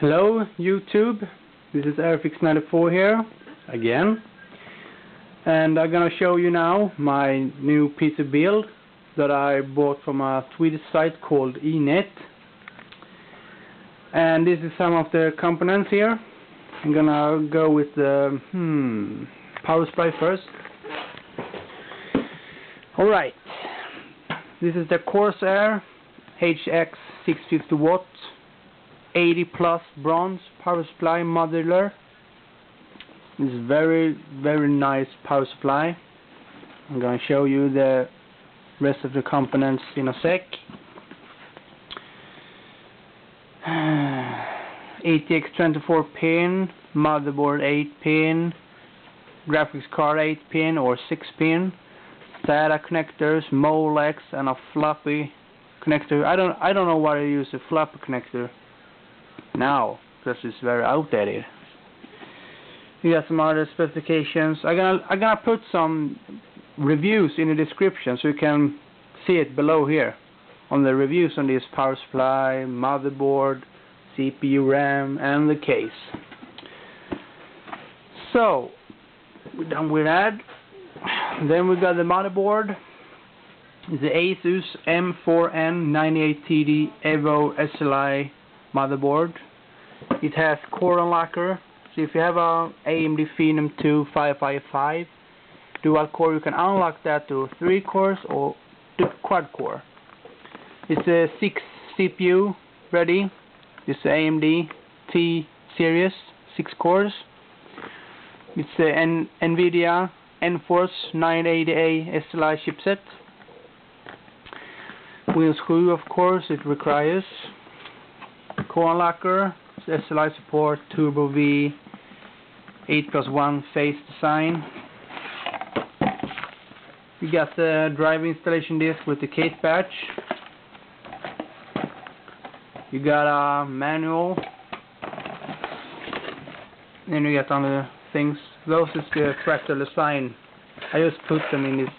Hello YouTube, this is Airfix94 here again, and I'm gonna show you now my new PC build that I bought from a Swedish site called eNet. And this is some of the components here. I'm gonna go with the power supply first. Alright, this is the Corsair HX 650 watt 80 plus bronze power supply modular. This is very nice power supply. I'm going to show you the rest of the components in a sec. ATX 24 pin, motherboard 8 pin, graphics card 8 pin or 6 pin, SATA connectors, Molex, and a floppy connector. I don't know why I use a floppy connector now, because it's very outdated. You got some other specifications. I'm gonna put some reviews in the description so you can see it below here on the reviews on this power supply, motherboard, CPU, RAM, and the case. So we're done with that. Then we got the motherboard. It's the Asus M4N98TD Evo SLI motherboard. It has core unlocker, so if you have a AMD Phenom 2 555 dual core, you can unlock that to 3 cores or to quad core. It's a 6 CPU ready. It's the AMD T series 6 cores. It's the NVIDIA Enforce 980A SLI chipset. Windows 7, of course, it requires. Core unlocker, SLI support, Turbo V, 8+1 phase design. We got the drive installation disk with the case batch. You got a manual. Then you got other things. Those is the fractal design. I just put them in this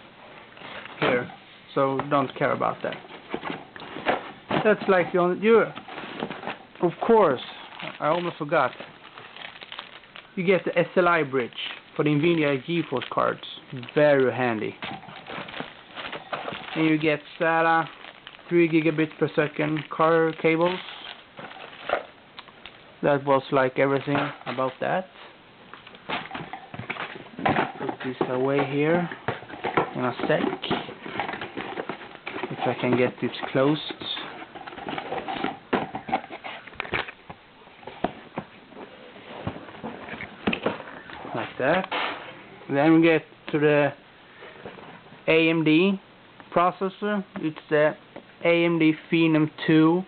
here, so don't care about that. That's like you. Of course, I almost forgot. You get the SLI bridge for the NVIDIA GeForce cards. Very handy. And you get SATA 3 gigabit per second car cables. That was like everything about that. Put this away here in a sec. If I can get this closed. Like that. Then we get to the AMD processor. It's the AMD Phenom 2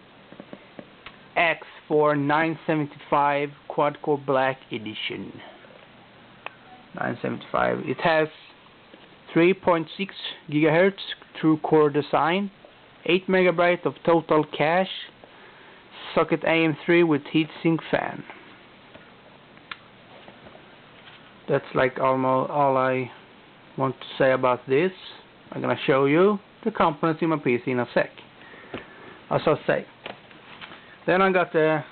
X4 975 quad core black edition. 975. It has 3.6 GHz true core design, 8 MB of total cache, socket AM3 with heatsink fan. That's like almost all I want to say about this. I'm gonna show you the components in my PC in a sec. As I say. Then I got the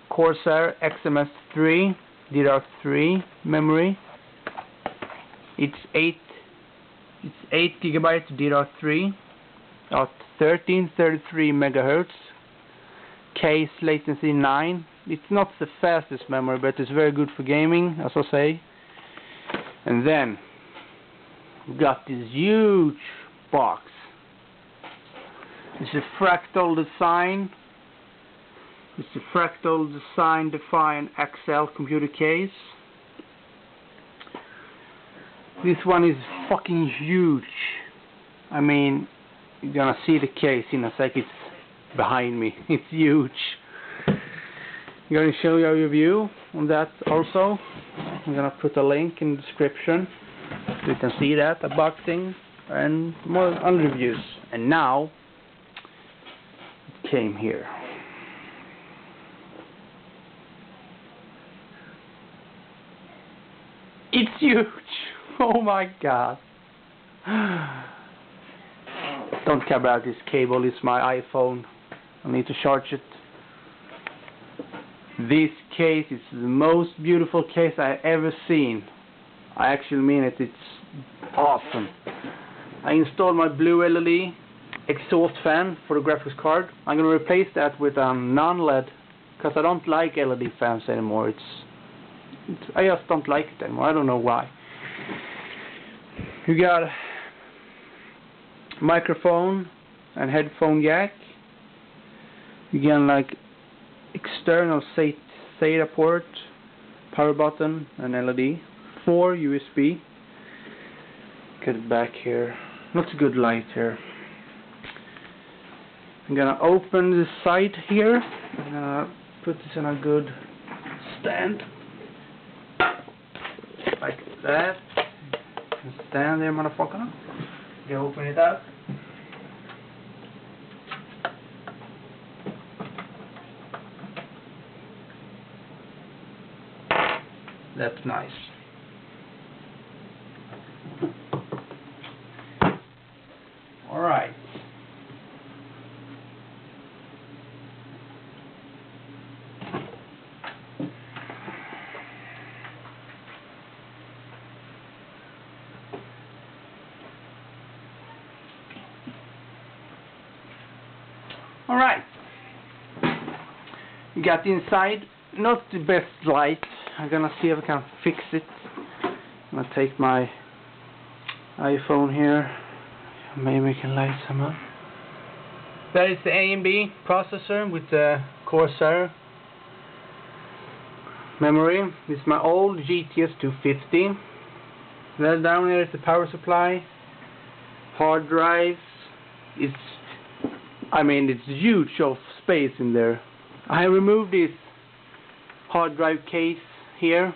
Corsair XMS3 DDR3 memory. It's 8 GB DDR3 at 1333 MHz. Case latency 9. It's not the fastest memory, but it's very good for gaming, as I say. And then we got this huge box. It's a fractal design. It's a fractal design defined Excel computer case. This one is fucking huge. I mean, you're gonna see the case in a sec. It's behind me. It's huge. I'm gonna show you a review on that also. I'm gonna put a link in the description so you can see that, unboxing and more other reviews. And now it came here. It's huge. Oh my god. Don't care about this cable. It's my iPhone. I need to charge it. This case is the most beautiful case I ever seen. I actually mean it, it's awesome. I installed my blue LED exhaust fan for the graphics card. I'm going to replace that with a non-LED because I don't like LED fans anymore. I just don't like it anymore. I don't know why. You got microphone and headphone jack. You got like external SATA port, power button, and LED. 4 USB. Get it back here. Not a good light here. I'm gonna open the side here. I'm gonna put this in a good stand. Like that. Stand there, motherfucker. You open it up. That's nice. Alright. Alright. You got the inside, not the best light. I'm gonna see if I can fix it. I'm gonna take my iPhone here. Maybe we can light some up. That is the AMD processor with the Corsair memory. This is my old GTS 250. Then down here is the power supply, hard drives. It's huge of space in there. I removed this hard drive case here,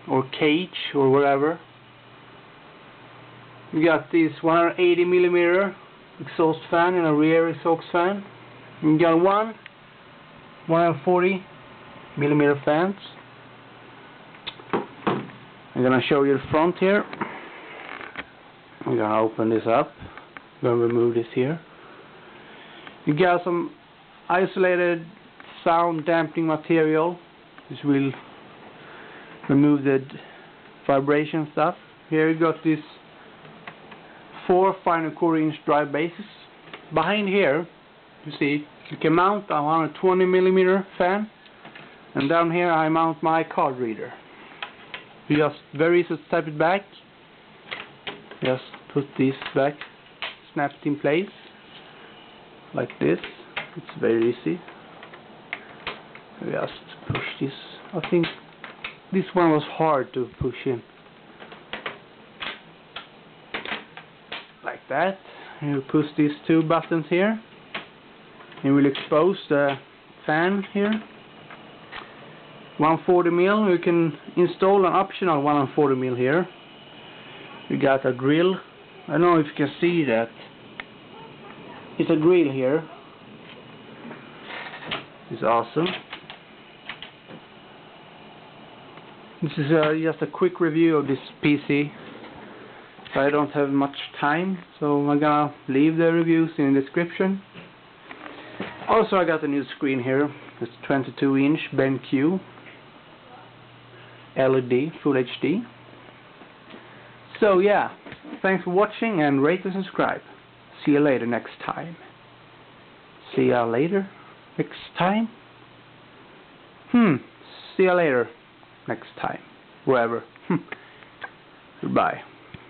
or cage, or whatever. We got this 180mm exhaust fan and a rear exhaust fan. We got 140mm fans. I'm gonna show you the front here. I'm gonna open this up. I'm gonna remove this here. You got some isolated sound dampening material. This will remove the vibration stuff. Here you got this 4 5¼ drive bases. Behind here, you see, you can mount a 120mm fan, and down here I mount my card reader. You just very easy to tap it back. Just put this back, snap it in place, like this. It's very easy. Just push this. I think this one was hard to push in. Like that. And you push these 2 buttons here. And we'll expose the fan here. 140mm. You can install an optional 140mm here. We got a grill. I don't know if you can see that. It's a grill here. It's awesome. This is just a quick review of this PC. I don't have much time, so I'm gonna leave the reviews in the description. Also, I got a new screen here. It's 22-inch BenQ LED Full HD. So yeah, thanks for watching and rate and subscribe. See you later next time. See ya later next time. See ya later next time. Wherever. Goodbye.